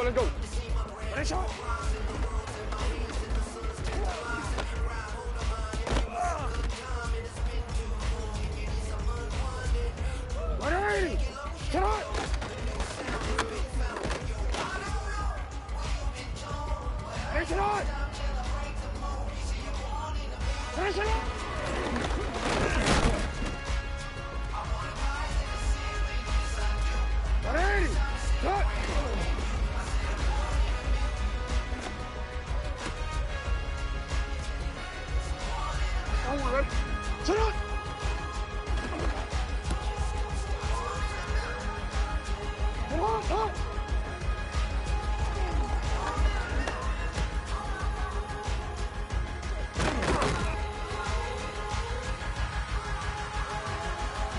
let's go. Ready, shot. Ready, shot. Ready, shot. Ready, shot. Ready, shot. Shut up! Come on, come on!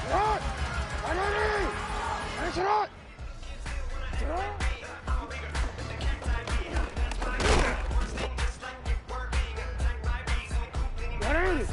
Shut! Ready! Shut up! Shut up! Ready!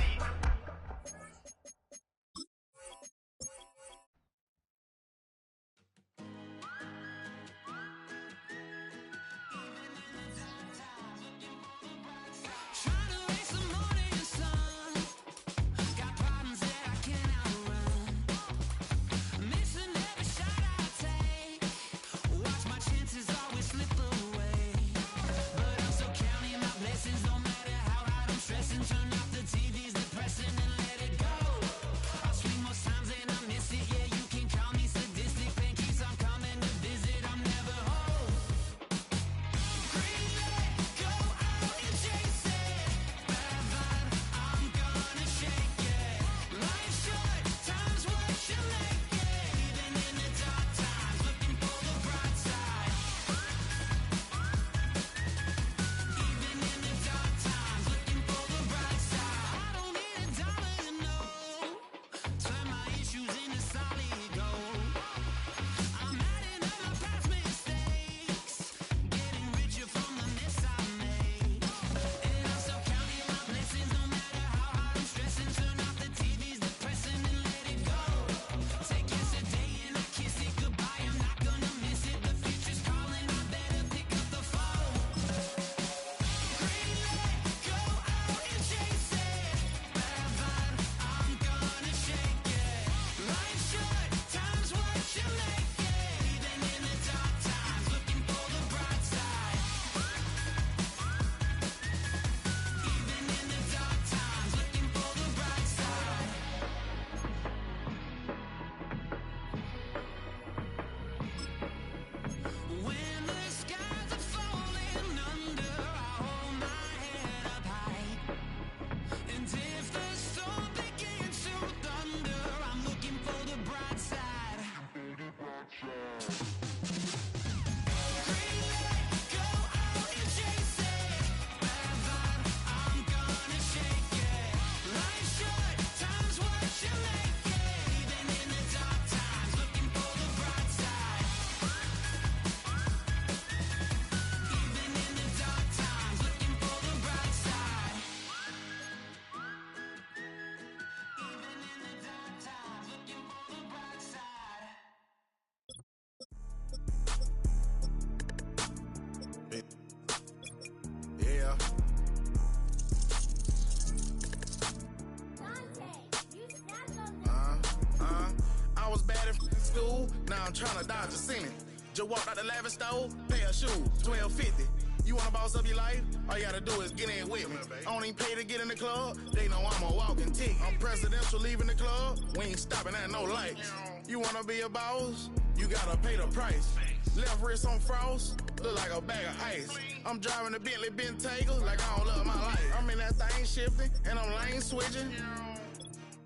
Now I'm trying to dodge a sentence. Just walked out the lavish store, pair of shoes, $12.50. You wanna boss up your life? All you gotta do is get in with me. I don't even pay to get in the club. They know I'm a walking tick. I'm presidential leaving the club. We ain't stopping at no lights. You wanna be a boss? You gotta pay the price. Left wrist on frost, look like a bag of ice. I'm driving a Bentley Bentayga like I don't love my life. I'm in that thing shifting and I'm lane switching.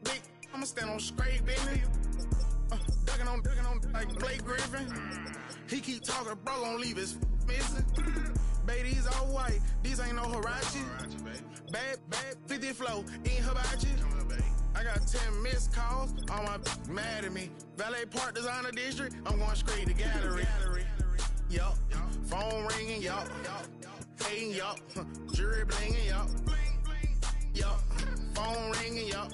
Big, I'ma stand on straight business. Ducking on like Blake Griffin. He keep talking, bro, gon' leave his missing. Baby, these all white, these ain't no Hirachi. Bad, 50 flow, ain't hibachi. I got 10 missed calls, all my mad at me. Valet Park Designer District, I'm going straight to gallery. Yup, phone ringing, yup. Hating, yup. Jury blinging, yup. Yup, phone ringing, yup.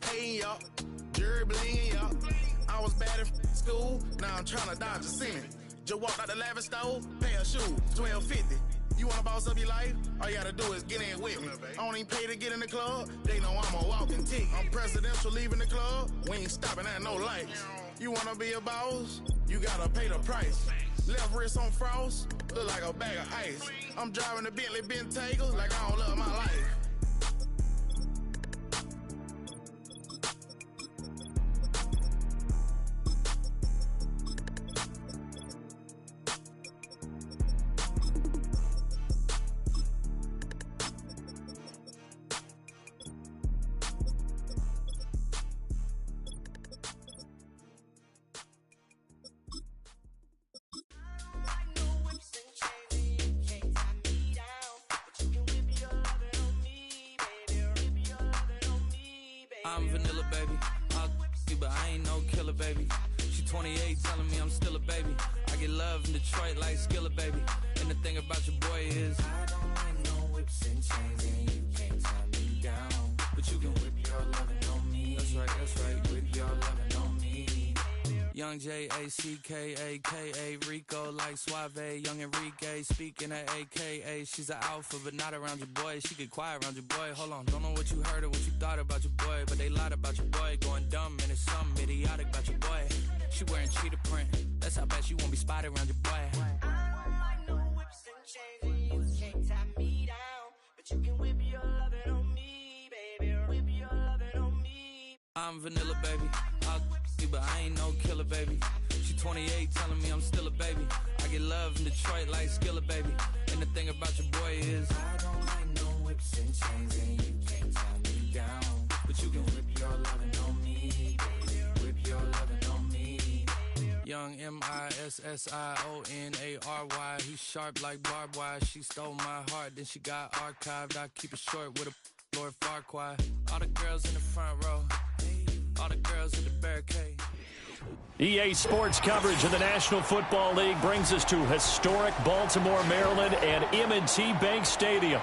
Hating, yup. Jury blinging, yup. I was bad at school, now I'm trying to dodge a sentence. Just walked out the lavish store, pair of shoes, $12.50. You wanna boss up your life? All you gotta do is get in with me. I don't even pay to get in the club. They know I'm a walking tick. I'm presidential leaving the club. We ain't stopping at no lights. You wanna be a boss? You gotta pay the price. Left wrist on frost, look like a bag of ice. I'm driving the Bentley Bentayga like I don't love my life. I'm vanilla, baby. I'll you, but I ain't no killer, baby. She 28, telling me I'm still a baby. I get love in Detroit like Skillet, baby. And the thing about your boy is I don't like no whips and chains, and you can't tie me down. But you can whip your lovin' on me. That's right, whip your lovin' on me. Young J-A-C-K-A-K-A, Rico like Suave, young Enrique, speaking at AKA. She's an alpha, but not around your boy. She get quiet around your boy. Hold on, don't know what you heard or what you thought about your boy, but they lied about your boy. Going dumb, and it's something idiotic about your boy. She wearing cheetah print, that's how bad she won't be spotted around your boy. I don't like no whips and chains, and you can't tie me down, but you can whip your lovin' on me, baby. Whip your lovin' on me. I'm vanilla, baby. I'll you, but I ain't no killer, baby. She 28, telling me I'm still a baby. I get love in Detroit like Skillet, baby. And the thing about your boy is I don't like no whips and chains, and you can't tie me down, but you can whip your lovin' on me, baby. Whip your lovin' on me. Young M-I-S-S-I-O-N-A-R-Y. He's sharp like barbed wire. She stole my heart, then she got archived. I keep it short with a Lord Farquhar. All the girls in the front row, all the girls in the barricade. EA Sports coverage of the National Football League brings us to historic Baltimore, Maryland, and M&T Bank Stadium.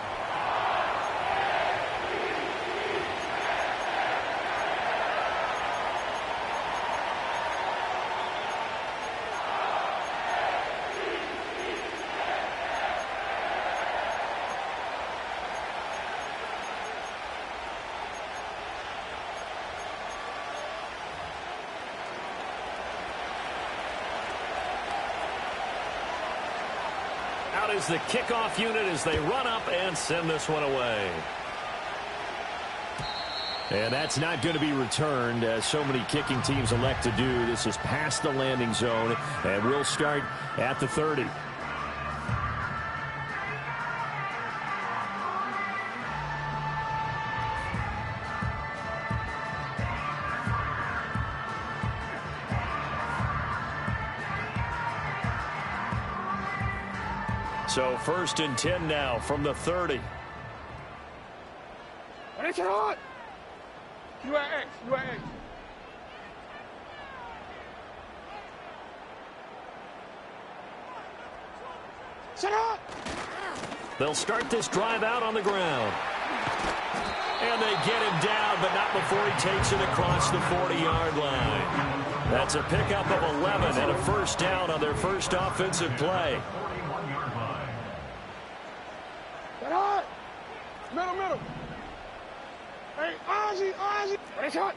Out is the kickoff unit as they run up and send this one away. And that's not going to be returned, as so many kicking teams elect to do. This is past the landing zone, and we'll start at the 30. So 1st and 10 now from the 30. Ready, turn on. You at X. Shut up. They'll start this drive out on the ground. And they get him down, but not before he takes it across the 40-yard line. That's a pickup of 11 and a first down on their first offensive play. Middle. Hey, Ozzy. Ready, shot.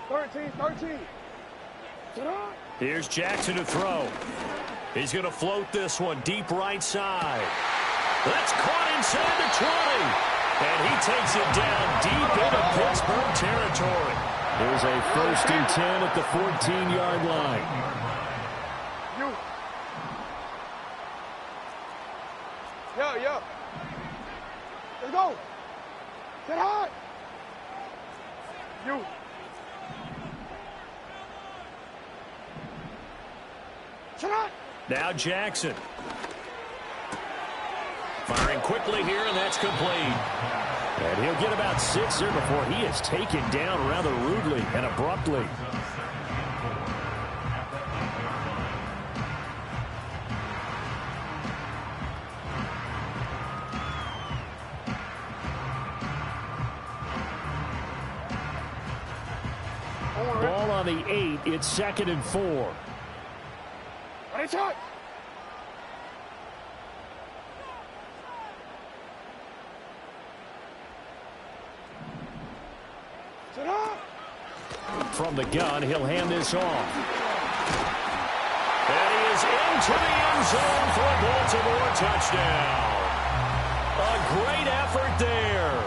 13. Shut up. Here's Jackson to throw. He's going to float this one deep right side. That's caught inside the 20. And he takes it down deep into Pittsburgh territory. Here's a 1st and 10 at the 14-yard line. Yo. Let's go. Get hard. You. Shut up. Now Jackson. Firing quickly here, and that's complete. And he'll get about 6 here before he is taken down rather rudely and abruptly. Ball on the 8. It's 2nd and 4. Ready, shot. Sit up. From the gun, he'll hand this off. And he is into the end zone for a Baltimore touchdown. A great effort there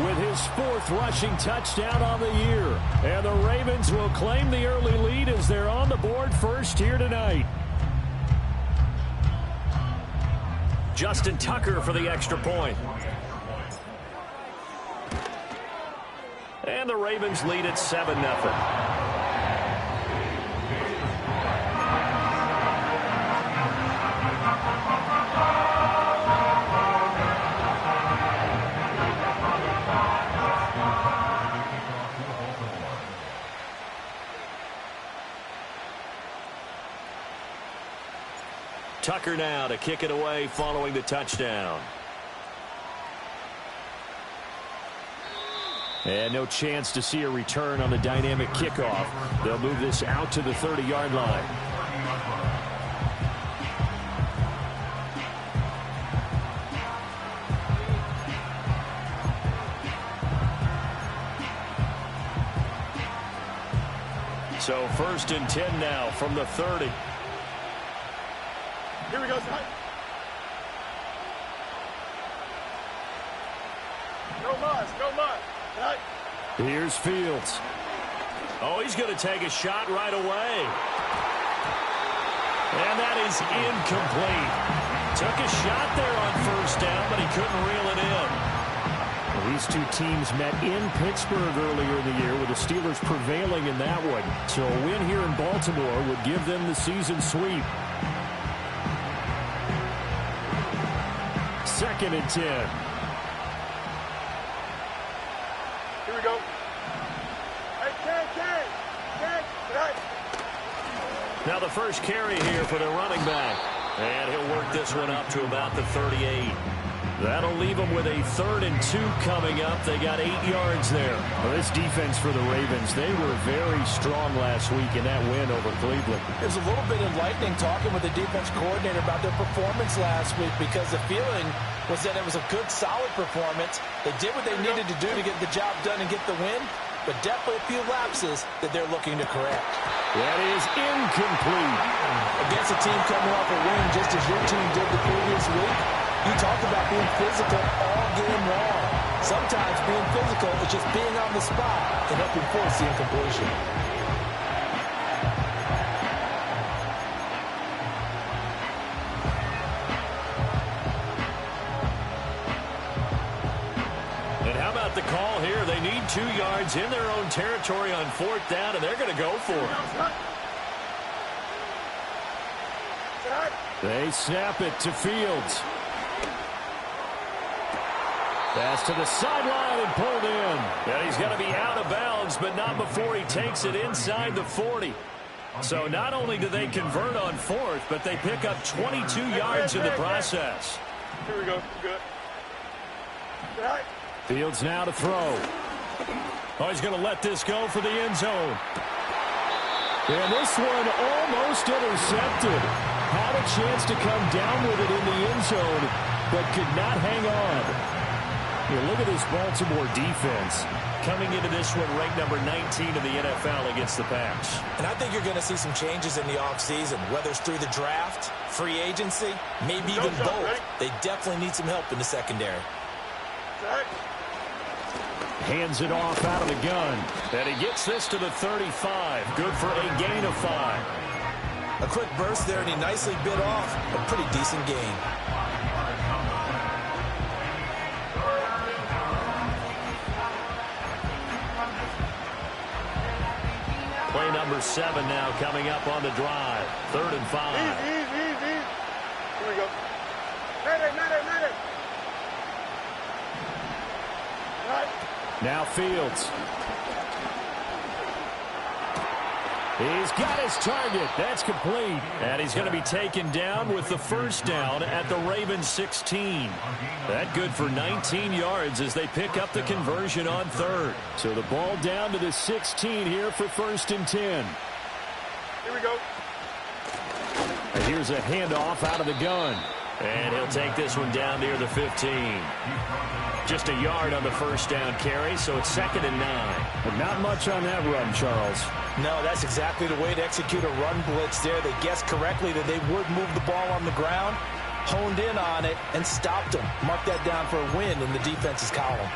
with his 4th rushing touchdown on the year. And the Ravens will claim the early lead as they're on the board first here tonight. Justin Tucker for the extra point. And the Ravens lead at 7-0. Tucker now to kick it away following the touchdown. And no chance to see a return on the dynamic kickoff. They'll move this out to the 30-yard line. So 1st and 10 now from the 30. Here we go, son. No muss, no muss. Right. Here's Fields. Oh, he's going to take a shot right away. And that is incomplete. Took a shot there on 1st down, but he couldn't reel it in. Well, these two teams met in Pittsburgh earlier in the year with the Steelers prevailing in that one. So a win here in Baltimore would give them the season sweep. 2nd and 10. Here we go. Hey, Ken. Right. Now the first carry here for the running back. And he'll work this one up to about the 38. That'll leave them with a 3rd and 2 coming up. They got 8 yards there. Well, this defense for the Ravens, they were very strong last week in that win over Cleveland. It was a little bit enlightening talking with the defense coordinator about their performance last week because the feeling was that it was a good, solid performance. They did what they needed to do to get the job done and get the win, but definitely a few lapses that they're looking to correct. That is incomplete. Against a team coming off a win just as your team did the previous week, you talked about being physical all game long. Sometimes being physical is just being on the spot and helping force the incompletion. And how about the call here? They need 2 yards in their own territory on 4th down, and they're going to go for it. They snap it to Fields. Pass to the sideline and pulled in. And he's going to be out of bounds, but not before he takes it inside the 40. So not only do they convert on 4th, but they pick up 22 yards in the process. Here we go. Good. Right. Fields now to throw. Oh, he's going to let this go for the end zone. And this one almost intercepted. Had a chance to come down with it in the end zone, but could not hang on. You look at this Baltimore defense coming into this one ranked number 19 in the NFL against the pass. And I think you're going to see some changes in the offseason, whether it's through the draft, free agency, maybe even both. They definitely need some help in the secondary. Hands it off out of the gun. And he gets this to the 35. Good for a gain of 5. A quick burst there, and he nicely bit off a pretty decent gain. Play number 7 now coming up on the drive. 3rd and 5. Easy. Here we go. Medic. Right. Now Fields. He's got his target. That's complete. And he's going to be taken down with the 1st down at the Ravens 16. That good for 19 yards as they pick up the conversion on 3rd. So the ball down to the 16 here for 1st and 10. Here we go. And Here's a handoff out of the gun. And he'll take this one down near the 15. Just a yard on the first down carry, so it's 2nd and 9. But not much on that run, Charles. No, that's exactly the way to execute a run blitz there. They guessed correctly that they would move the ball on the ground, honed in on it, and stopped them. Mark that down for a win in the defense's column.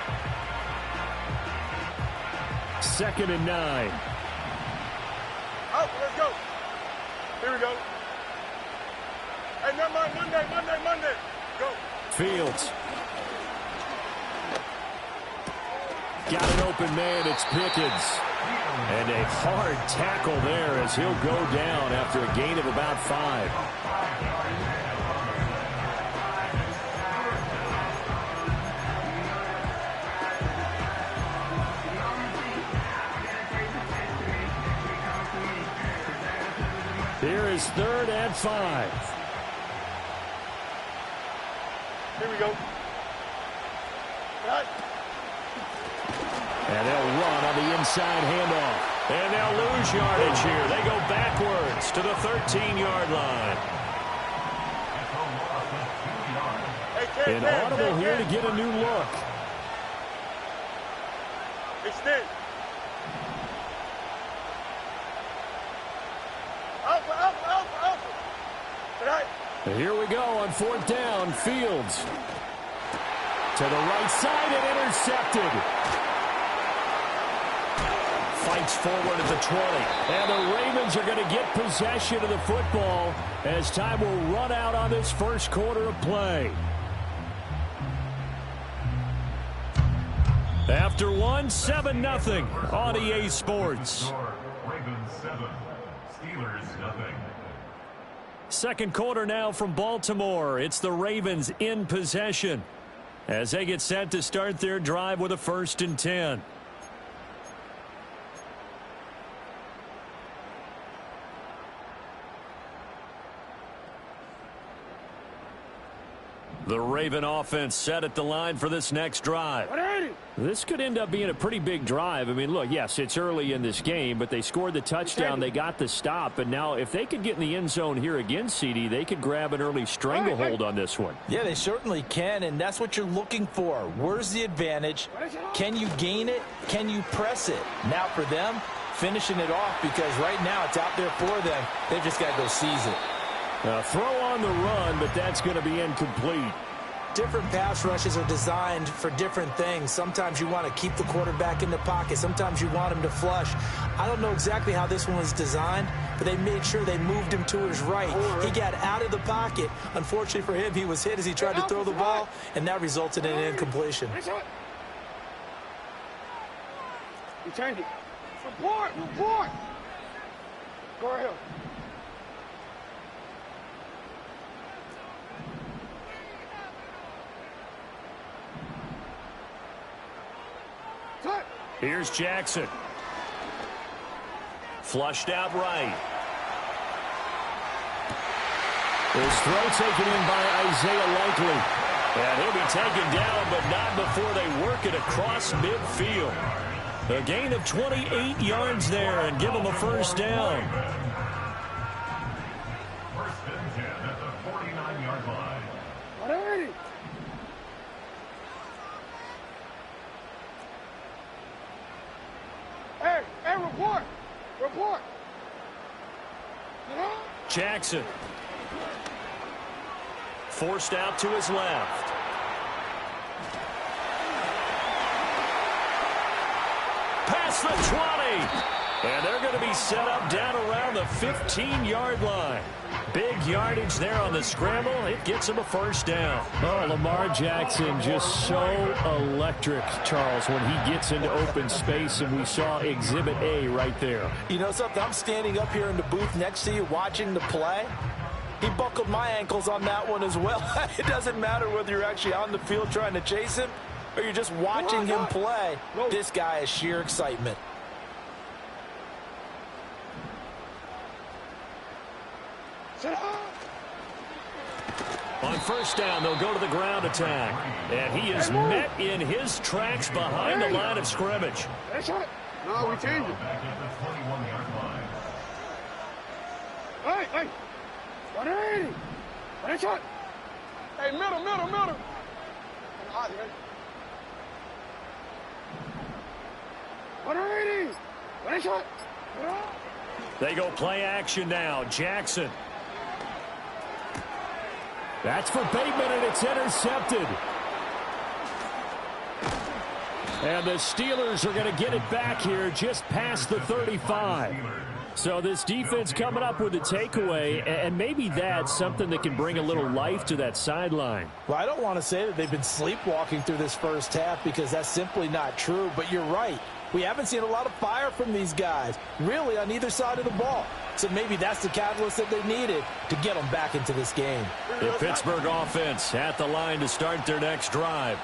2nd and 9. Out, let's go. Here we go. Hey, never mind, Monday. Go. Fields. Got an open man, it's Pickens. And a hard tackle there as he'll go down after a gain of about 5. Here is 3rd and 5. Here we go. Right. And they'll run on the inside handoff. And they'll lose yardage here. They go backwards to the 13-yard line. An audible here to get a new look. Extend. Alpha. Right. Here we go on 4th down. Fields to the right side and intercepted. Fights forward at the 20. And the Ravens are going to get possession of the football as time will run out on this first quarter of play. After 1, 7-0 on EA Sports. Ravens 7, Steelers nothing. Second quarter now from Baltimore. It's the Ravens in possession as they get set to start their drive with a 1st and 10. The Raven offense set at the line for this next drive. This could end up being a pretty big drive. I mean, look, yes, it's early in this game, but they scored the touchdown. They got the stop. And now if they could get in the end zone here again, CD, they could grab an early stranglehold on this one. Yeah, they certainly can, and that's what you're looking for. Where's the advantage? Can you gain it? Can you press it? Now for them, finishing it off, because right now it's out there for them. They've just got to go seize it. Throw on the run, but that's going to be incomplete. Different pass rushes are designed for different things. Sometimes you want to keep the quarterback in the pocket. Sometimes you want him to flush. I don't know exactly how this one was designed, but they made sure they moved him to his right. He got out of the pocket. Unfortunately for him, he was hit as he tried to throw the ball, and that resulted in an incompletion. You change it. Report. Go ahead. Here's Jackson. Flushed out right. His throw taken in by Isaiah Likely. And he'll be taken down, but not before they work it across midfield. A gain of 28 yards there and give him a 1st down. 1st and 10 at the 49-yard line. Alrighty. Hey, report. Jackson. Forced out to his left. Past the 20. And they're going to be set up down around the 15-yard line. Big yardage there on the scramble. It gets him a 1st down. Oh, Lamar Jackson just so electric, Charles, when he gets into open space, and we saw Exhibit A right there. You know something? I'm standing up here in the booth next to you watching the play. He buckled my ankles on that one as well. It doesn't matter whether you're actually on the field trying to chase him or you're just watching him play. This guy is sheer excitement. On 1st down, they'll go to the ground attack. And he is met in his tracks behind the line of scrimmage. No, we changed it. Back at the 21-yard line. Hey. 180. Ready, shot. Hey, middle. Hot, man. 180. Ready, shot. They go play action now. Jackson. That's for Bateman, and it's intercepted. And the Steelers are going to get it back here just past the 35. So this defense coming up with a takeaway, and maybe that's something that can bring a little life to that sideline. Well, I don't want to say that they've been sleepwalking through this first half because that's simply not true, but you're right. We haven't seen a lot of fire from these guys, really, on either side of the ball. So maybe that's the catalyst that they needed to get them back into this game. The Pittsburgh offense at the line to start their next drive.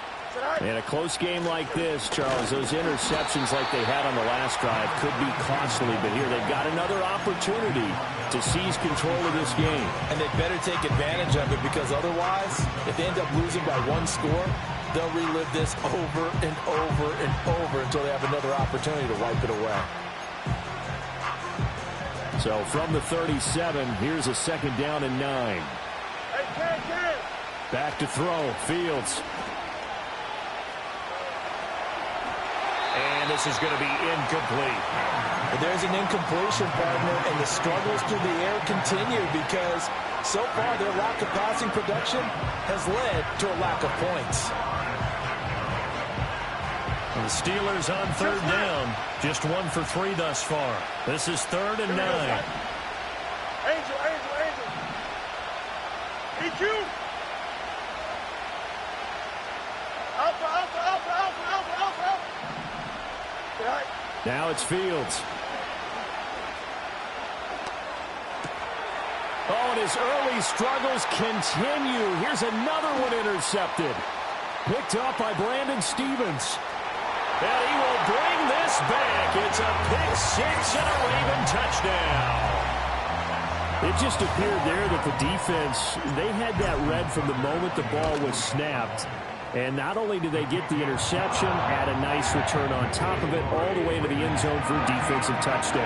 In a close game like this, Charles, those interceptions like they had on the last drive could be costly, but here they've got another opportunity to seize control of this game. And they better take advantage of it because otherwise, if they end up losing by one score, they'll relive this over and over and over until they have another opportunity to wipe it away. So from the 37, here's a 2nd down and 9. Back to throw, Fields. And this is going to be incomplete. There's an incompletion, partner, and the struggles through the air continue because so far their lack of passing production has led to a lack of points. The Steelers on 3rd down, just 1 for 3 thus far. This is 3rd and 9. Angel. EQ. Alpha. Now it's Fields. Oh, and his early struggles continue. Here's another one intercepted. Picked up by Brandon Stevens. And he will bring this back. It's a pick 6 and a Raven touchdown. It just appeared there that the defense, they had that read from the moment the ball was snapped. And not only did they get the interception, add a nice return on top of it, all the way into the end zone for a defensive touchdown.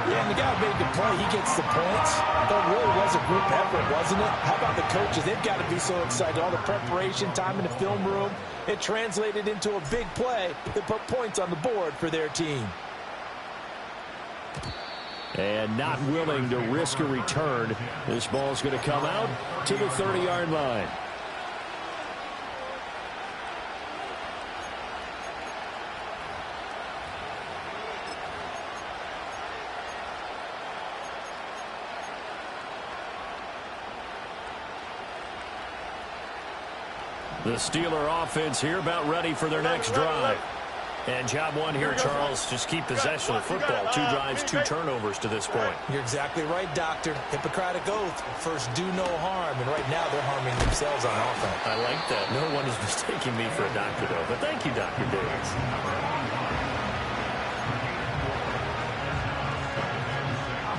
Yeah, and the guy made the play. He gets the points. That really was a group effort, wasn't it? How about the coaches? They've got to be so excited. All the preparation, time in the film room, it translated into a big play that put points on the board for their team. And not willing to risk a return. This ball's going to come out to the 30-yard line. The Steeler offense here about ready for their next drive. And job one here, Charles, just keep possession of football. 2 drives, 2 turnovers to this point. You're exactly right, Doctor. Hippocratic oath. First, do no harm. And right now, they're harming themselves on offense. I like that. No one is mistaking me for a doctor, though. But thank you, Dr. Davis.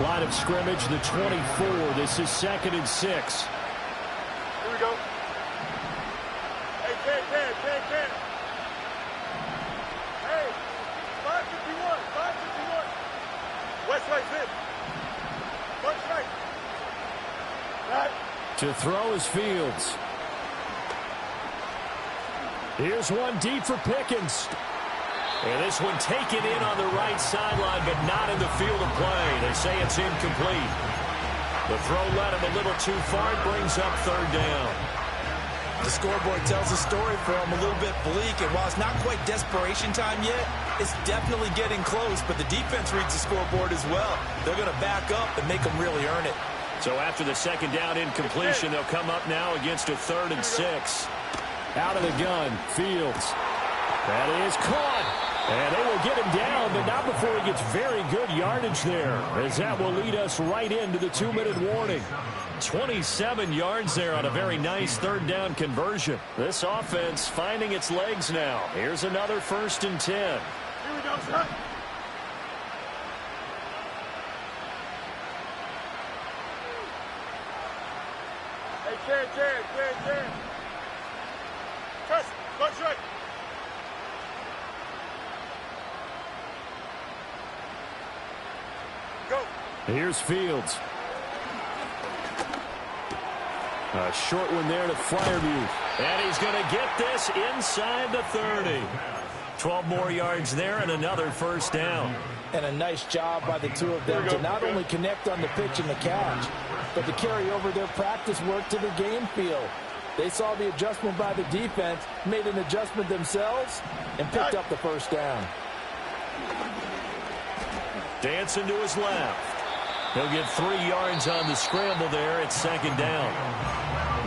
Line of scrimmage, the 24. This is 2nd and 6. Here we go. Hey, Ken. Hey, 551. West right, fit. West right. Right. To throw is Fields. Here's one deep for Pickens. And this one taken in on the right sideline, but not in the field of play. They say it's incomplete. The throw led him a little too far. It brings up 3rd down. The scoreboard tells a story for him a little bit bleak, and while it's not quite desperation time yet, it's definitely getting close, but the defense reads the scoreboard as well. They're going to back up and make them really earn it. So after the 2nd down incompletion, they'll come up now against a 3rd and 6. Out of the gun, Fields. That is caught. And they will get him down, but not before he gets very good yardage there, as that will lead us right into the 2-minute warning. 27 yards there on a very nice 3rd down conversion. This offense finding its legs now. Here's another 1st and 10. Here we go, son. Hey, Ken. Press, punch right. Here's Fields. A short one there to Freiermuth. And he's going to get this inside the 30. 12 more yards there and another first down. And a nice job by the two of them to not only connect on the pitch and the catch, but to carry over their practice work to the game field. They saw the adjustment by the defense, made an adjustment themselves, and picked up the first down. Dancing to his left. He'll get 3 yards on the scramble there at second down.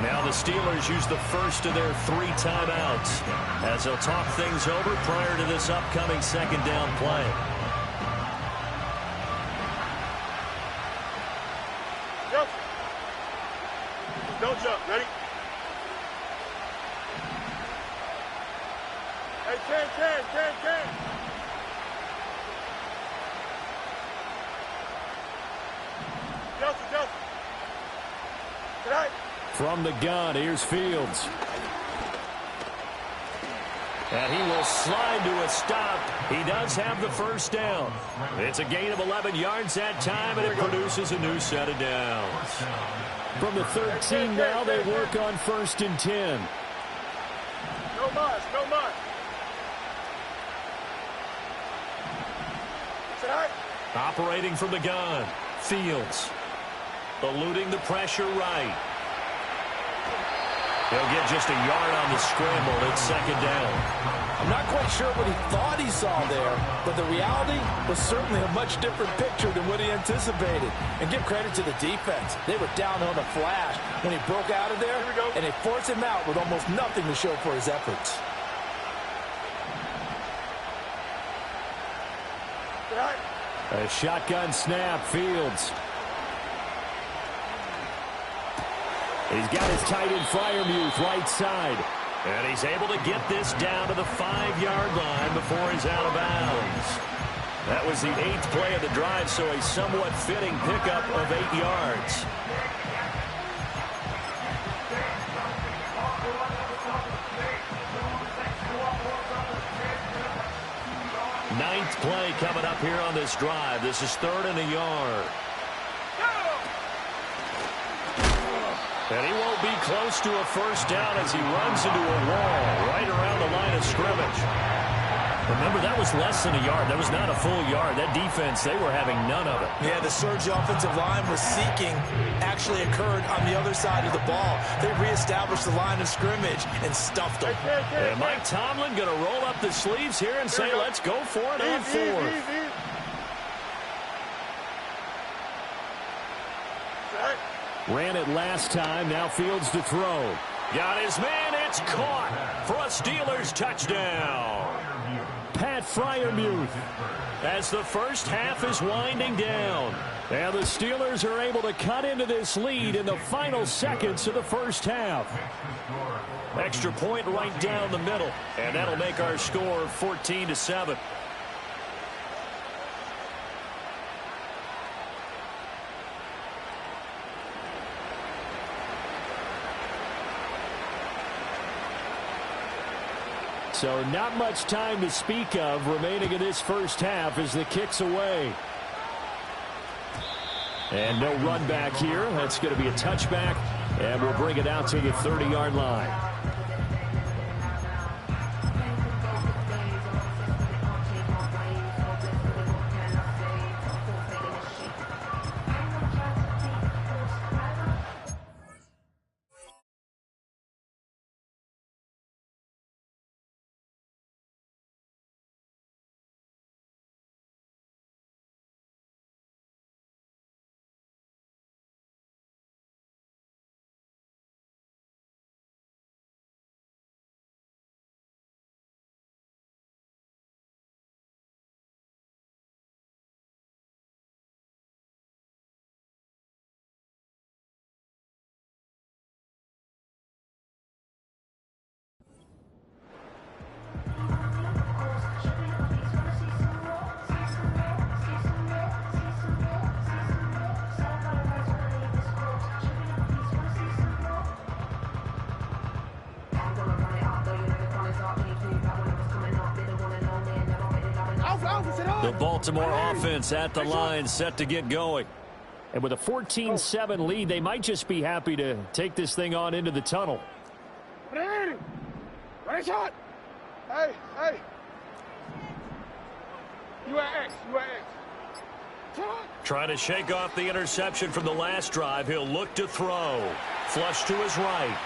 Now the Steelers use the first of their 3 timeouts as they'll talk things over prior to this upcoming second down play. Jump. Don't jump. Ready? Hey, 10. Justin. Tonight. From the gun, here's Fields. And he will slide to a stop. He does have the first down. It's a gain of 11 yards that time, and it produces a new set of downs. From the 13 now, they work on 1st and 10. No much. Tonight. Operating from the gun, Fields. Eluding the pressure right. He'll get just a yard on the scramble at second down. I'm not quite sure what he thought he saw there, but the reality was certainly a much different picture than what he anticipated. And give credit to the defense. They were down on a flash when he broke out of there, and they forced him out with almost nothing to show for his efforts. A shotgun snap, Fields. He's got his tight end Freiermuth right side. And he's able to get this down to the 5-yard line before he's out of bounds. That was the 8th play of the drive, so a somewhat fitting pickup of 8 yards. Ninth play coming up here on this drive. This is 3rd and a yard. And he won't be close to a first down as he runs into a wall right around the line of scrimmage. Remember, that was less than a yard. That was not a full yard. That defense, they were having none of it. Yeah, the surge offensive line was seeking actually occurred on the other side of the ball. They reestablished the line of scrimmage and stuffed them. And Mike Tomlin going to roll up the sleeves here and say, let's go for it on 4th. Ran it last time, now Fields to throw. Got his man, it's caught for a Steelers touchdown. Pat Freiermuth. As the first half is winding down. And the Steelers are able to cut into this lead in the final seconds of the first half. Extra point right down the middle. And that'll make our score 14-7. So not much time to speak of remaining in this first half as the kick's away. And no run back here. That's going to be a touchback, and we'll bring it out to the 30-yard line. The Baltimore offense at the line, set to get going. And with a 14-7 lead, they might just be happy to take this thing on into the tunnel. Ready shot. Hey. You at X. Trying to shake off the interception from the last drive. He'll look to throw. Flush to his right.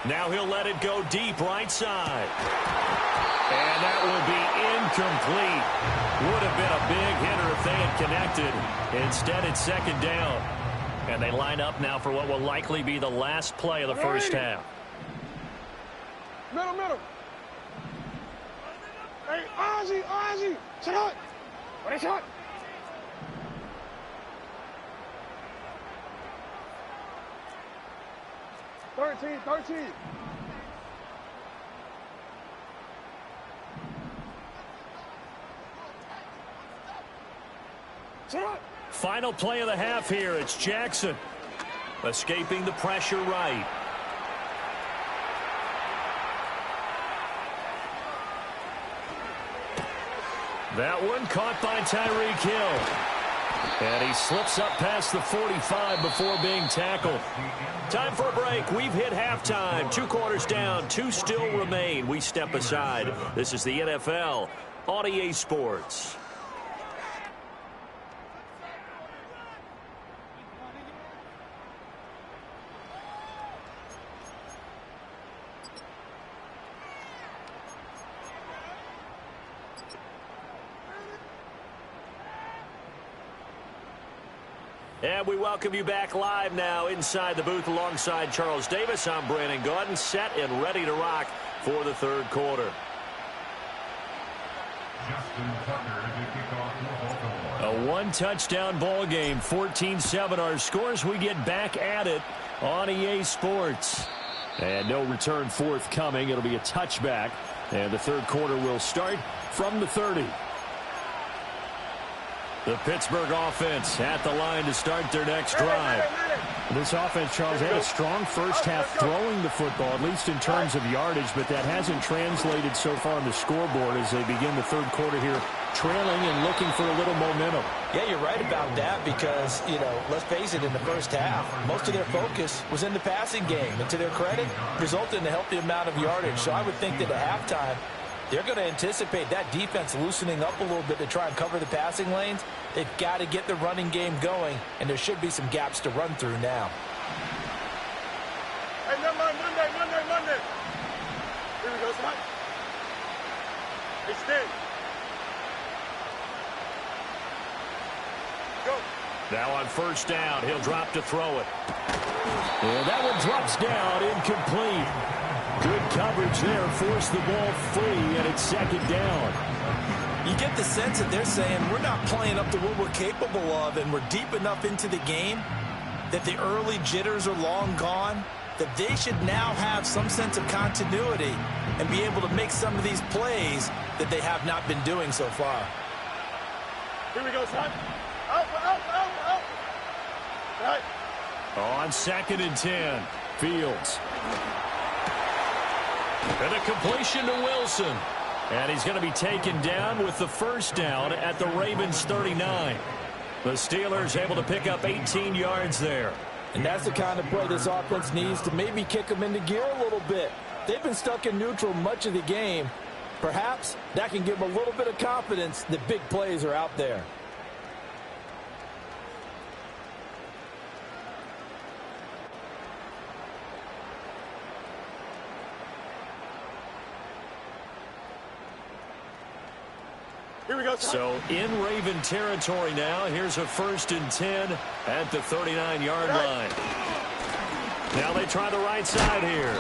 Now he'll let it go deep right side. And that will be incomplete. Would have been a big hitter if they had connected. Instead, it's second down. And they line up now for what will likely be the last play of the first half. Middle. Hey, Ozzy. Shut up. Ready shot. Thirteen. Shut up. Final play of the half here. It's Jackson. Escaping the pressure right. That one caught by Tyreek Hill. And he slips up past the 45 before being tackled. Time for a break. We've hit halftime. 2 quarters down. 2 still remain. We step aside. This is the NFL on EA Sports. And we welcome you back live now inside the booth alongside Charles Davis. I'm Brandon Gaudin, set and ready to rock for the third quarter. A one-touchdown ball game, 14-7 our scores. We get back at it on EA Sports. And no return forthcoming. It'll be a touchback. And the third quarter will start from the 30. The Pittsburgh offense at the line to start their next drive. This offense, Charles, had a strong first half throwing the football, at least in terms of yardage, but that hasn't translated so far on the scoreboard as they begin the third quarter here, trailing and looking for a little momentum. Yeah, you're right about that because, let's face it, in the first half, most of their focus was in the passing game. And to their credit, resulted in a healthy amount of yardage. So I would think that at halftime, they're going to anticipate that defense loosening up a little bit to try and cover the passing lanes. They've got to get the running game going, and there should be some gaps to run through now. Hey, Monday. Here we go, son. Extend. Go. Now on first down, he'll drop to throw it. And that one drops down, incomplete. Good coverage there, forced the ball free, and it's second down. You get the sense that they're saying we're not playing up to what we're capable of, and we're deep enough into the game that the early jitters are long gone, that they should now have some sense of continuity and be able to make some of these plays that they have not been doing so far. Here we go, son. Out. Right. On 2nd and 10, Fields. And a completion to Wilson. And he's going to be taken down with the first down at the Ravens 39. The Steelers able to pick up 18 yards there. And that's the kind of play this offense needs to maybe kick them into gear a little bit. They've been stuck in neutral much of the game. Perhaps that can give them a little bit of confidence that big plays are out there. Here we go, so in Raven territory now. Here's a 1st and 10 at the 39-yard line. Now they try the right side here.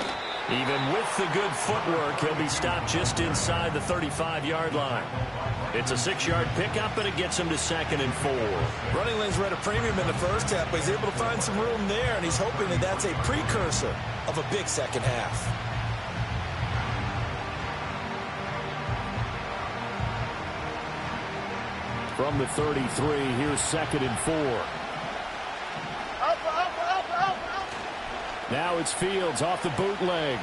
Even with the good footwork, he'll be stopped just inside the 35-yard line. It's a 6-yard pickup, and it gets him to 2nd and 4. Running lanes were at a premium in the first half, but he's able to find some room there, and he's hoping that that's a precursor of a big second half. From the 33, here's 2nd and 4. Out. Now it's Fields off the bootleg.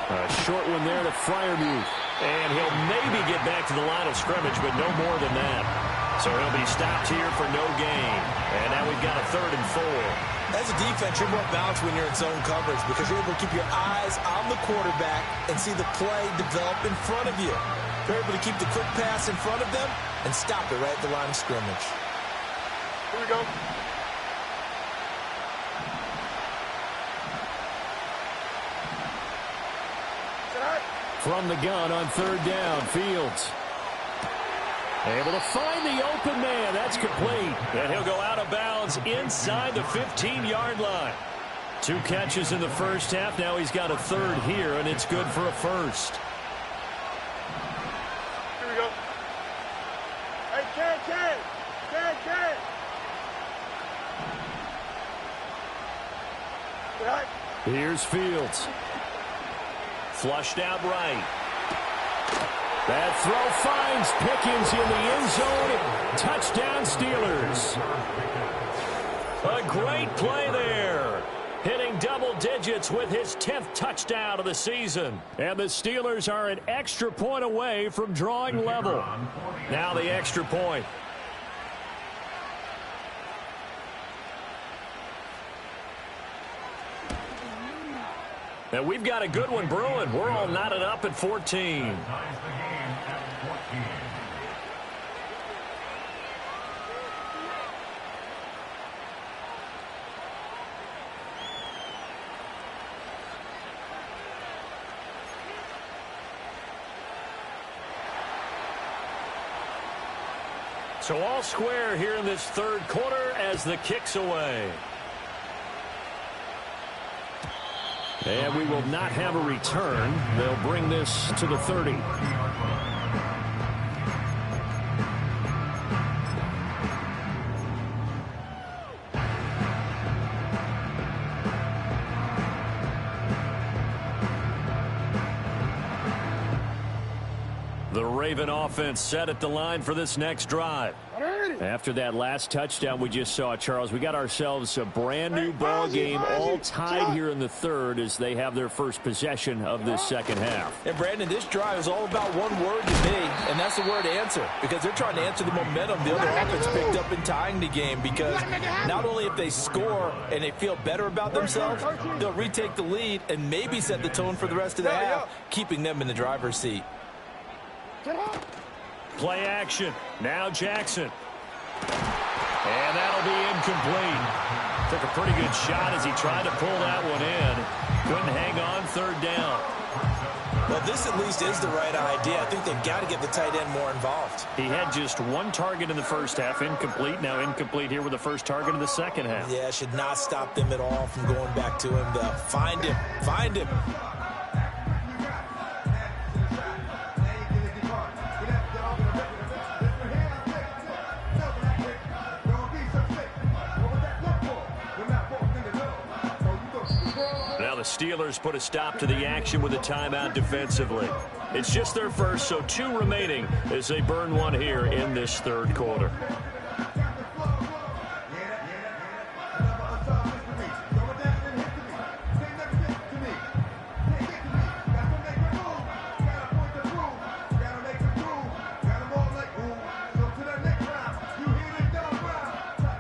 A short one there to Freiermuth. And he'll maybe get back to the line of scrimmage, but no more than that. So he'll be stopped here for no gain. And now we've got a 3rd and 4. As a defense, you're more balanced when you're in zone coverage because you're able to keep your eyes on the quarterback and see the play develop in front of you. You're able to keep the quick pass in front of them and stop it right at the line of scrimmage. Here we go. From the gun on 3rd down, Fields. Able to find the open man. That's complete. And he'll go out of bounds inside the 15-yard line. 2 catches in the first half. Now he's got a 3rd here, and it's good for a 1st. Here we go. Hey, Ken. Right. Here's Fields. Flushed out right. That throw finds Pickens in the end zone. Touchdown, Steelers. A great play there. Hitting double digits with his 10th touchdown of the season. And the Steelers are an extra point away from drawing level. Now the extra point. And we've got a good one brewing. We're all knotted up at 14. So all square here in this 3rd quarter as the kick's away. And we will not have a return. They'll bring this to the 30. The Raven offense set at the line for this next drive. After that last touchdown we just saw, Charles, we got ourselves a brand new ball game, all tied here in the 3rd as they have their first possession of this 2nd half. And Brandon, this drive is all about one word to me, and that's the word answer, because they're trying to answer the momentum the other offense picked up in tying the game, because not only if they score and they feel better about themselves, they'll retake the lead and maybe set the tone for the rest of the half, keeping them in the driver's seat. Play action. Now Jackson. And that'll be incomplete. Took a pretty good shot as he tried to pull that one in. Couldn't hang on 3rd down. Well, this at least is the right idea. I think they've got to get the tight end more involved. He had just 1 target in the first half, incomplete. Now incomplete here with the first target of the 2nd half. Yeah, should not stop them at all from going back to him. Find him. Find him. The Steelers put a stop to the action with a timeout defensively. It's just their first, so 2 remaining as they burn 1 here in this 3rd quarter.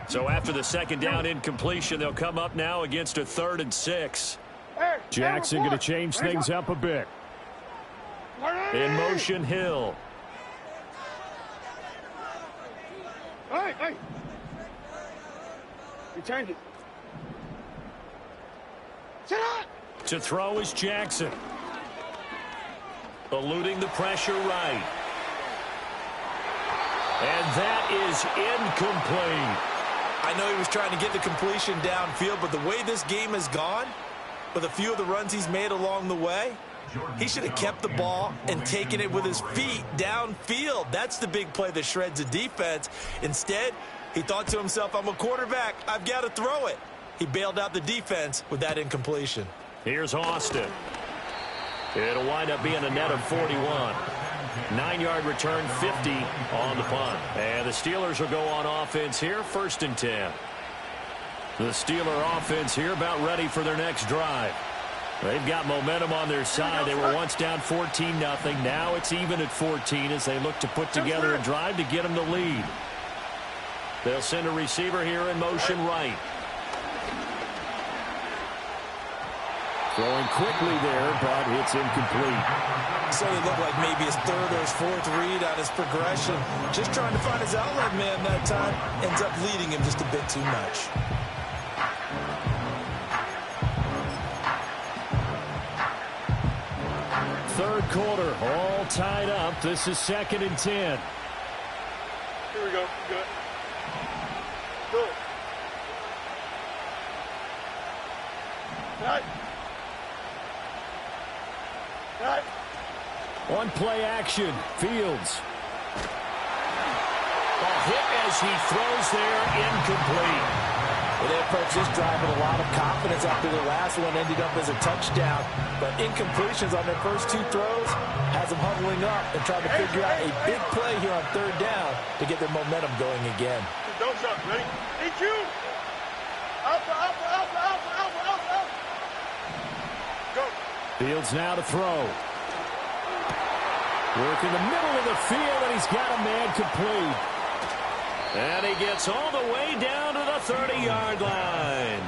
So after the 2nd down incompletion, they'll come up now against a 3rd and 6. Jackson going to change things up a bit. In motion, Hill. Hey. You change it. Sit up. To throw is Jackson. Eluding the pressure right. And that is incomplete. I know he was trying to get the completion downfield, but the way this game has gone, with a few of the runs he's made along the way, he should have kept the ball and taken it with his feet downfield. That's the big play that shreds a defense. Instead, he thought to himself, I'm a quarterback. I've got to throw it. He bailed out the defense with that incompletion. Here's Austin. It'll wind up being a net of 41. 9-yard return, 50 on the punt. And the Steelers will go on offense here, 1st and 10. The Steeler offense here about ready for their next drive. They've got momentum on their side. They were once down 14-0. Now it's even at 14 as they look to put together a drive to get them the lead. They'll send a receiver here in motion right. Throwing quickly there, but it's incomplete. So it looked like maybe his third or his fourth read on his progression. Just trying to find his outlet man that time. Ends up leading him just a bit too much. Third quarter, all tied up. This is 2nd and 10. Here we go. Good. Good. Right. Right. On play action, Fields. A hit as he throws there, incomplete. Well, they approached this drive with a lot of confidence after the last one ended up as a touchdown. But incompletions on their first two throws has them huddling up and trying to figure out a big play here on third down to get their momentum going again. Don't stop. Ready? EQ. Alpha, alpha, alpha, alpha, alpha, alpha, alpha. Go. Fields now to throw. Work in the middle of the field, and he's got a man complete. And he gets all the way down to the 30-yard line.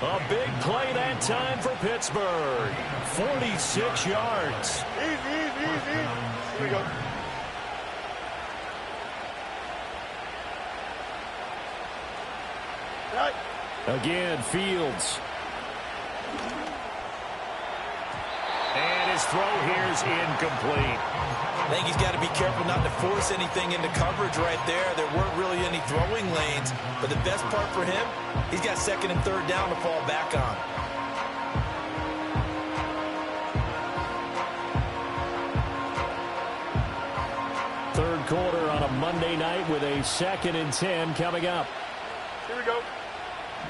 A big play that time for Pittsburgh. 46 yards. Easy, easy, easy. Here we go. Right. Again, Fields. And his throw here is incomplete. I think he's got to be careful not to force anything into coverage right there. There weren't really any throwing lanes. But the best part for him, he's got 2nd and 3rd down to fall back on. Third quarter on a Monday night with a 2nd and 10 coming up. Here we go.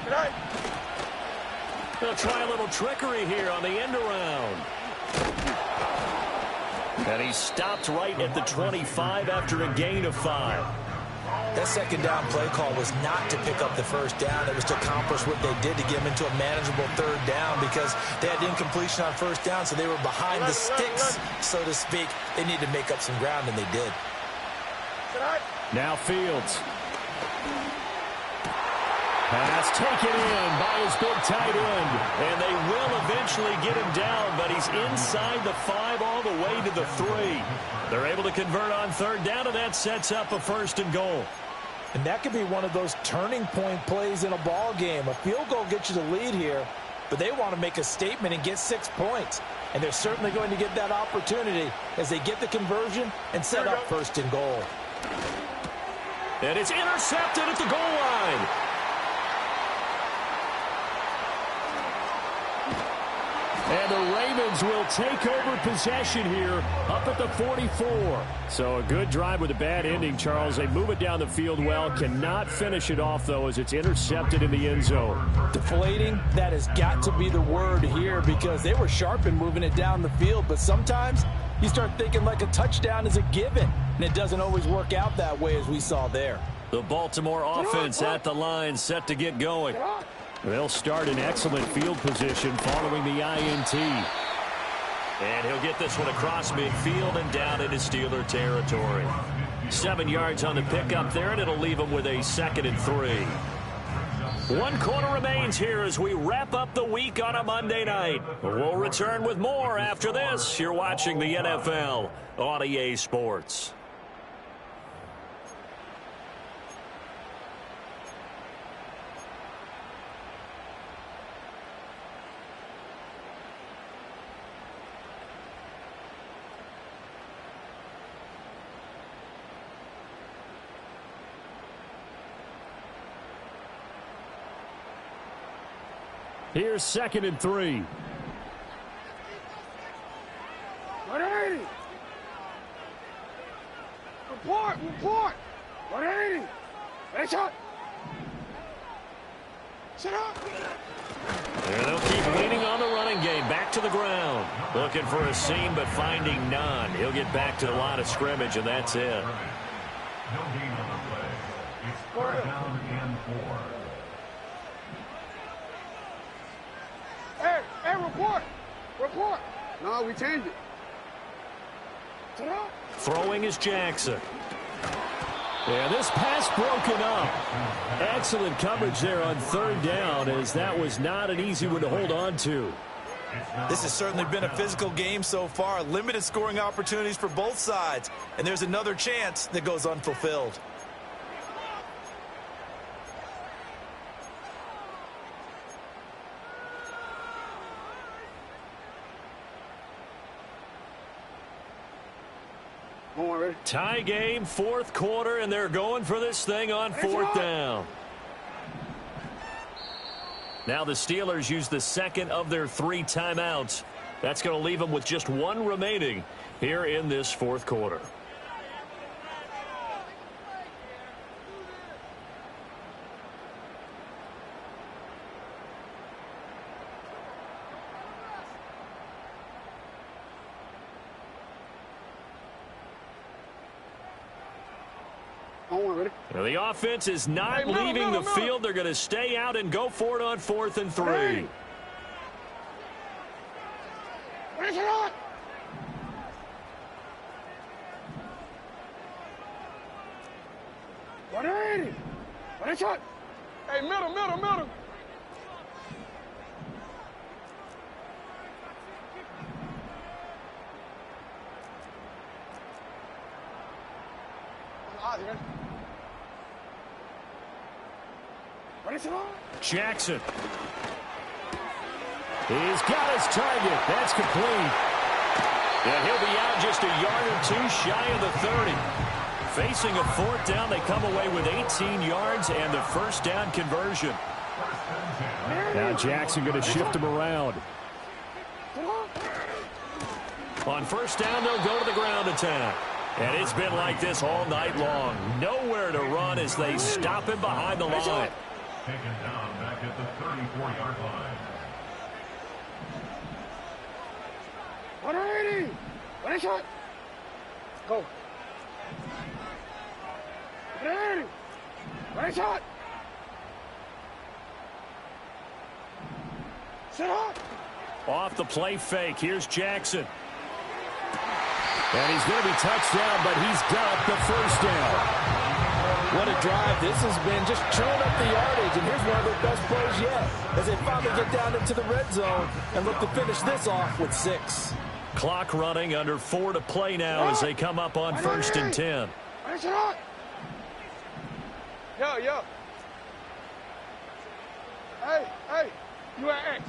Good night. They'll try a little trickery here on the end around. And he stopped right at the 25 after a gain of 5. That 2nd down play call was not to pick up the 1st down. It was to accomplish what they did to get them into a manageable 3rd down because they had incompletion on 1st down, so they were behind the sticks, so to speak. They needed to make up some ground, and they did. Now Fields. Pass taken in by his big tight end. And they will eventually get him down, but he's inside the 5 all the way to the 3. They're able to convert on 3rd down, and that sets up a 1st and goal. And that could be one of those turning point plays in a ball game. A field goal gets you the lead here, but they want to make a statement and get 6 points. And they're certainly going to get that opportunity as they get the conversion and set up 1st and goal. And it's intercepted at the goal line. And the Ravens will take over possession here up at the 44. So a good drive with a bad ending, Charles. They move it down the field well. Cannot finish it off, though, as it's intercepted in the end zone. Deflating, that has got to be the word here because they were sharp in moving it down the field. But sometimes you start thinking like a touchdown is a given, and it doesn't always work out that way as we saw there. The Baltimore offense at the line set to get going. They'll start in excellent field position following the INT. And he'll get this one across midfield and down into Steeler territory. 7 yards on the pickup there, and it'll leave him with a 2nd and 3. 1 quarter remains here as we wrap up the week on a Monday night. We'll return with more after this. You're watching the NFL on EA Sports. Here's 2nd and 3. 180. Report, report. 180. Hey, shot. Sit up. And they'll keep leaning on the running game. Back to the ground. Looking for a seam, but finding none. He'll get back to the line of scrimmage, and that's it. No gain on the play. It's 4th down and 4. Hey, report. Report. No, we changed it. Sit up. Throwing is Jackson. Yeah, this pass broken up. Excellent coverage there on third down, as that was not an easy one to hold on to. This has certainly been a physical game so far. Limited scoring opportunities for both sides. And there's another chance that goes unfulfilled. Tie game, fourth quarter, and they're going for this thing on fourth down. Now the Steelers use the second of their 3 timeouts. That's going to leave them with just 1 remaining here in this fourth quarter. Now the offense is not leaving the field. They're going to stay out and go for it on 4th and 3. Hey. Hey, middle. Jackson. He's got his target. That's complete. And he'll be out just a yard or 2 shy of the 30. Facing a 4th down, they come away with 18 yards and the first down conversion. Now Jackson going to shift him around. On first down, they'll go to the ground attack. And it's been like this all night long. Nowhere to run as they stop him behind the line. Taken down back at the 34-yard line. 180. One shot. Go. 180. One shot. Sit up. Off the play fake. Here's Jackson. And he's going to be touched down, but he's got the first down. What a drive this has been, just chewing up the yardage. And here's one of their best plays yet as they finally get down into the red zone and look to finish this off with 6. Clock running, under 4 to play now as they come up on 1st and 10. Yo. Hey. You at X.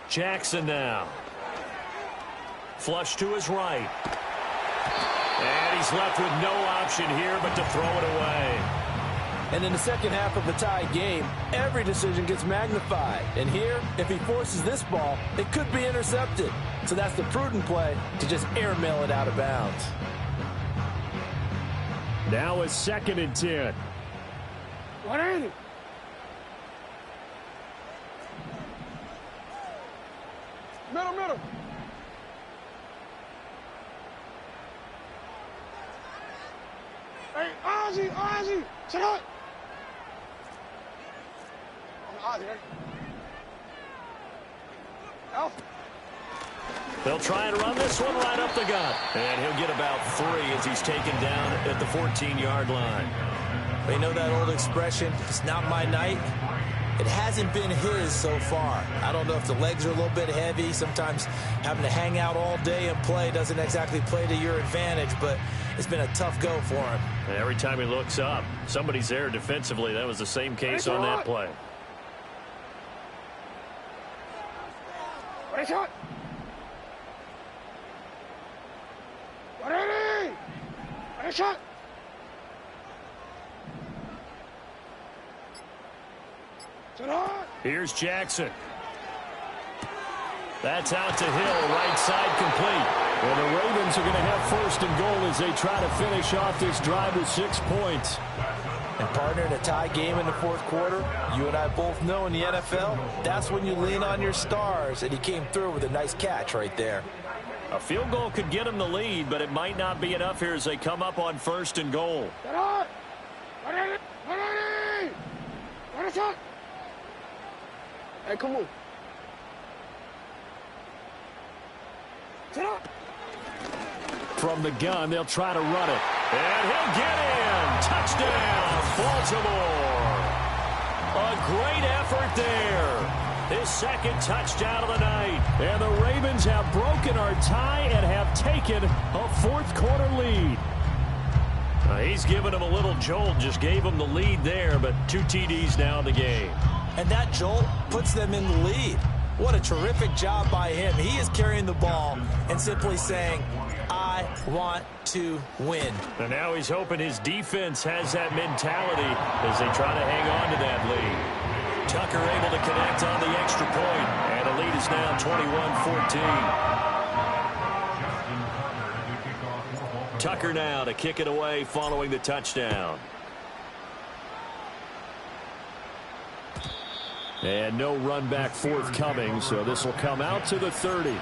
Jackson now. Flush to his right. And he's left with no option here but to throw it away. And in the second half of the tie game, every decision gets magnified. And here, if he forces this ball, it could be intercepted. So that's the prudent play to just airmail it out of bounds. Now it's 2nd and 10. 180. Middle. Hey, Ozzy, sit up. Ozzy, Alpha. They'll try and run this one right up the gut. And he'll get about 3 as he's taken down at the 14-yard line. They know that old expression, it's not my night. It hasn't been his so far. I don't know if the legs are a little bit heavy. Sometimes having to hang out all day and play doesn't exactly play to your advantage, but it's been a tough go for him. And every time he looks up, somebody's there defensively. That was the same case on that play. One shot. 180. One shot. Here's Jackson. That's out to Hill, right side complete. And the Ravens are going to have 1st and goal as they try to finish off this drive with 6 points. And partner, in a tie game in the fourth quarter, you and I both know in the NFL, that's when you lean on your stars. And he came through with a nice catch right there. A field goal could get him the lead, but it might not be enough here as they come up on 1st and goal. Hey, come on. Sit up. from the gun. They'll try to run it. And he'll get in. Touchdown, Baltimore. A great effort there. His second touchdown of the night. And the Ravens have broken our tie and have taken a fourth-quarter lead. He's given him a little jolt, just gave him the lead there, but 2 TDs now in the game. And that jolt puts them in the lead. What a terrific job by him. He is carrying the ball and simply saying, I want to win. And now he's hoping his defense has that mentality as they try to hang on to that lead. Tucker able to connect on the extra point, and the lead is now 21-14. Tucker now to kick it away following the touchdown. And no run back forthcoming, so this will come out to the 30.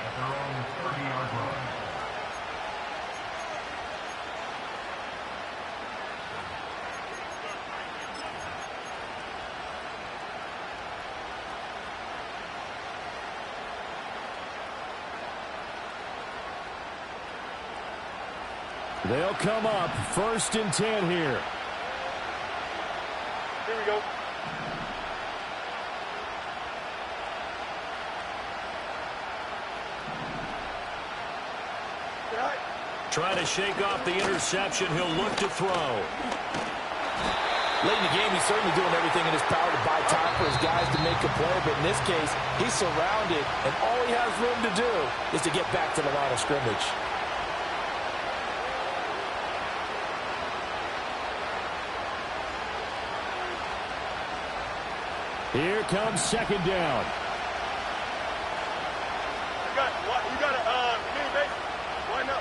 They'll come up 1st and 10 here. Here we go. Trying to shake off the interception. He'll look to throw. Late in the game, he's certainly doing everything in his power to buy time for his guys to make a play. But in this case, he's surrounded, and all he has room to do is to get back to the line of scrimmage. Here comes 2nd down. You got to mini base. Line up.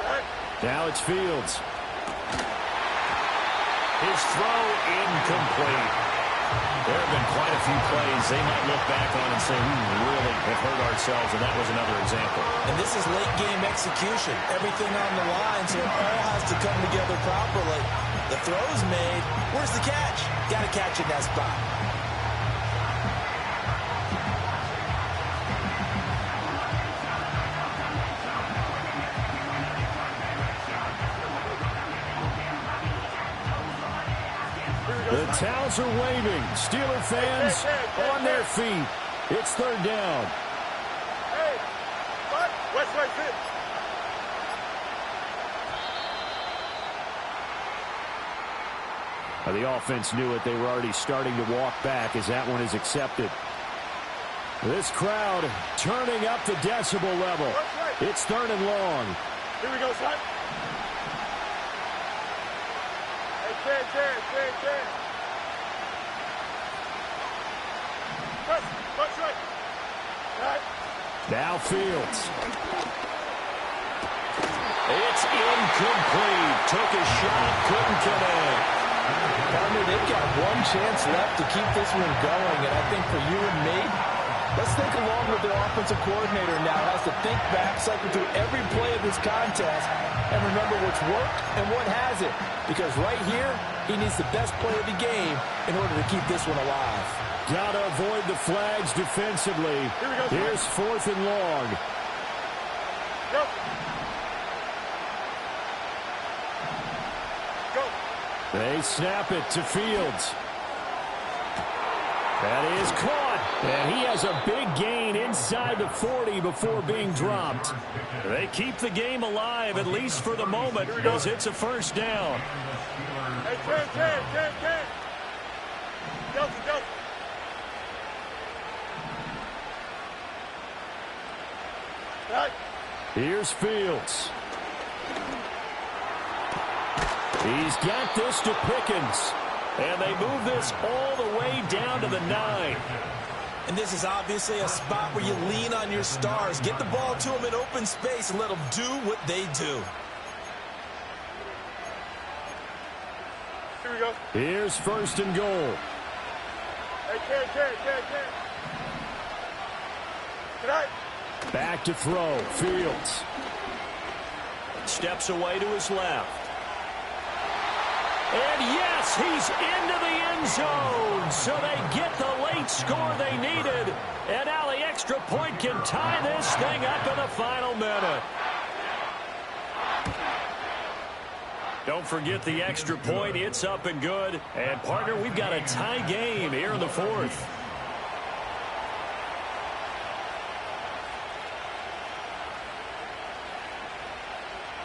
Right. Now it's Fields. His throw incomplete. There have been quite a few plays they might look back on and say, we really have hurt ourselves, and that was another example. And this is late game execution. Everything on the line, so it all has to come together properly. The throw's made. Where's the catch? Got to catch in that spot. The towels are waving. Steeler fans on their feet. It's 3rd down. Hey, what? West right fit. The offense knew it. They were already starting to walk back as that one is accepted. This crowd turning up the decibel level. It's 3rd and long. Here we go, son. Hey, Chad. Touch right. Right. Now Fields. It's incomplete. Took a shot, couldn't connect. Partner, they've got one chance left to keep this one going, and I think for you and me, let's think along with their offensive coordinator now. Has to think back, cycle through every play of this contest, and remember what's worked and what hasn't. Because right here, he needs the best play of the game in order to keep this one alive. Got to avoid the flags defensively. Here's 4th and long. Go. They snap it to Fields. That is caught. And he has a big gain inside the 40 before being dropped. They keep the game alive, at least for the moment, as it's a 1st down. Hey, Ken. Go. Right. Here's Fields. He's got this to Pickens. And they move this all the way down to the 9. And this is obviously a spot where you lean on your stars. Get the ball to them in open space and let them do what they do. Here we go. Here's 1st and goal. Hey, Ken. Tonight. Back to throw. Fields. Steps away to his left. And yes, he's into the end zone. So they get the late score they needed. And now the extra point can tie this thing up in the final minute. Don't forget the extra point. It's up and good. And, partner, we've got a tie game here in the fourth.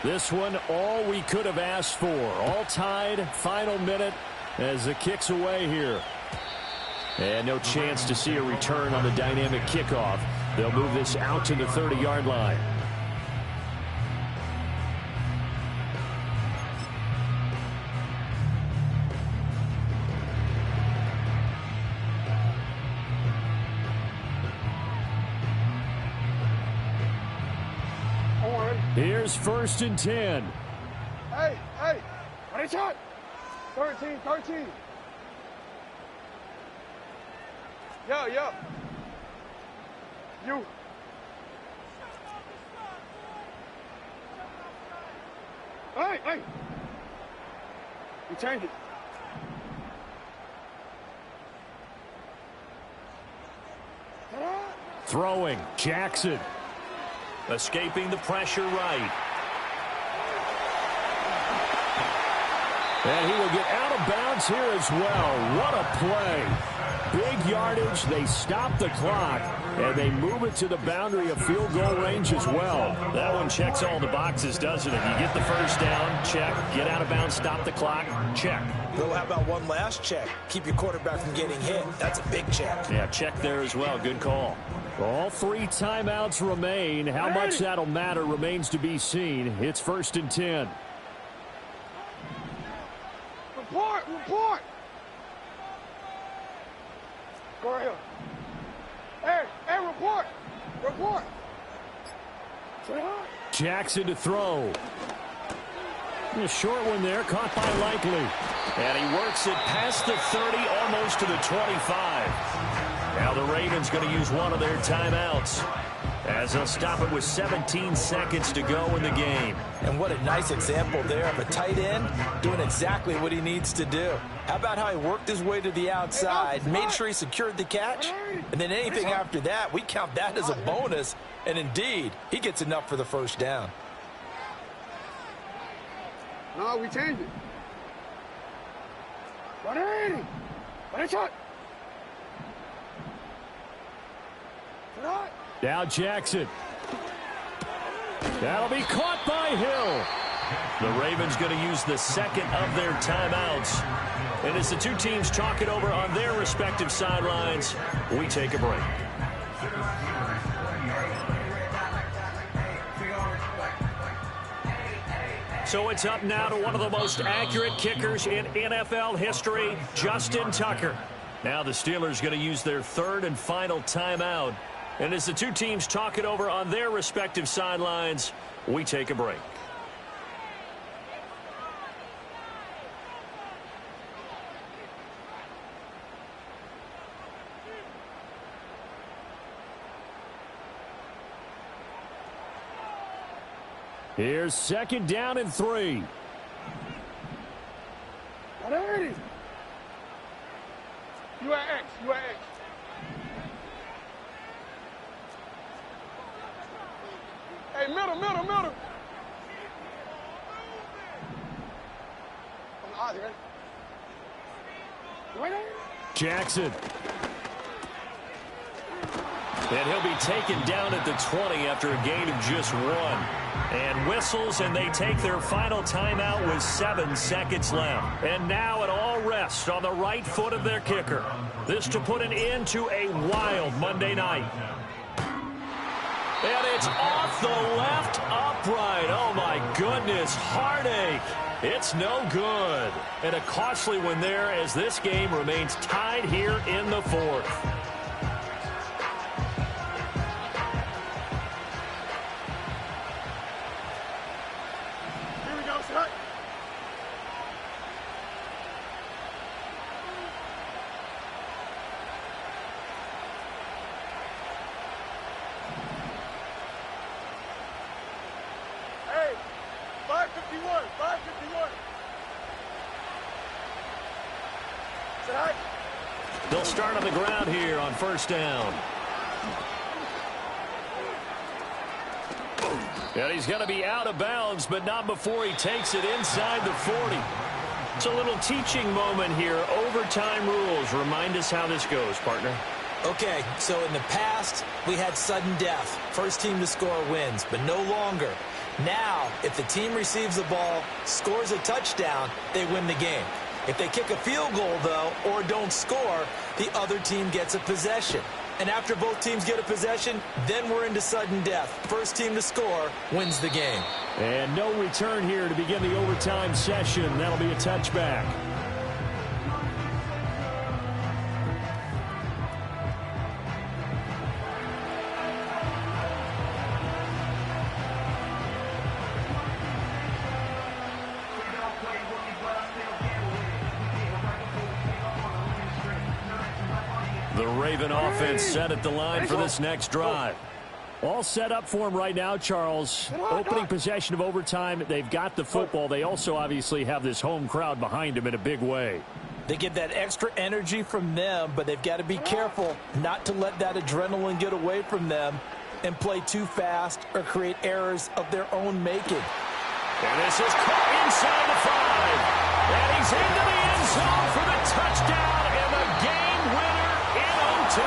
This one, all we could have asked for. All tied, final minute as the kick's away here. And no chance to see a return on the dynamic kickoff. They'll move this out to the 30-yard line. Here's 1st and 10. Hey, ready, shot. 13. Yo. You. Hey. You change it. Throwing, Jackson. Escaping the pressure right. And he will get out of bounds here as well. What a play. Big yardage. They stop the clock, and they move it to the boundary of field goal range as well. That one checks all the boxes, doesn't it? You get the first down, check. Get out of bounds, stop the clock, check. Well, how about one last check? Keep your quarterback from getting hit. That's a big check. Yeah, check there as well. Good call. All 3 timeouts remain. How much that'll matter remains to be seen. It's 1st and 10. Report. Go right here. Hey, report. Jackson to throw. A short one there, caught by Likely. And he works it past the 30, almost to the 25. Now the Ravens going to use one of their timeouts as they'll stop it with 17 seconds to go in the game. And what a nice example there of a tight end doing exactly what he needs to do. How about how he worked his way to the outside, made sure he secured the catch, and then anything after that, we count that as a bonus. And indeed, he gets enough for the first down. No, we changed it. Ready, shot. Now Jackson. That'll be caught by Hill. The Ravens going to use the second of their timeouts. And as the two teams talk it over on their respective sidelines, we take a break. So it's up now to one of the most accurate kickers in NFL history, Justin Tucker. Now the Steelers going to use their third and final timeout. And as the two teams talk it over on their respective sidelines, we take a break. Here's 2nd down and 3. You at X. Hey, middle. Jackson. And he'll be taken down at the 20 after a gain of just 1. And whistles, and they take their final timeout with 7 seconds left. And now it all rests on the right foot of their kicker. This to put an end to a wild Monday night. And it's off the left upright. Oh, my goodness. Heartache. It's no good. And a costly one there as this game remains tied here in the fourth. Here we go, shot. Hey, 551. Tonight. They'll start on the ground here on first down. And he's going to be out of bounds, but not before he takes it inside the 40. It's a little teaching moment here. Overtime rules. Remind us how this goes, partner. Okay, so in the past, we had sudden death. First team to score wins, but no longer. Now, if the team receives the ball, scores a touchdown, they win the game. If they kick a field goal, though, or don't score, the other team gets a possession. And after both teams get a possession, then we're into sudden death. First team to score wins the game. And no return here to begin the overtime session. That'll be a touchback. The Raven offense set at the line for this next drive. All set up for him right now, Charles. Opening possession of overtime. They've got the football. They also obviously have this home crowd behind them in a big way. They get that extra energy from them, but they've got to be careful not to let that adrenaline get away from them and play too fast or create errors of their own making. And this is caught inside the 5. And he's into the end zone for the touchdown and the game winner in OT.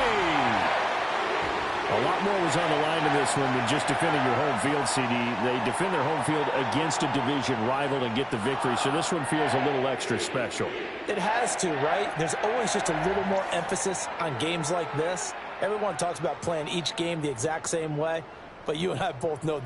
A lot more was on the line in this one than just defending your home field, CD. They defend their home field against a division rival and get the victory, so this one feels a little extra special. It has to, right? There's always just a little more emphasis on games like this. Everyone talks about playing each game the exact same way, but you and I both know that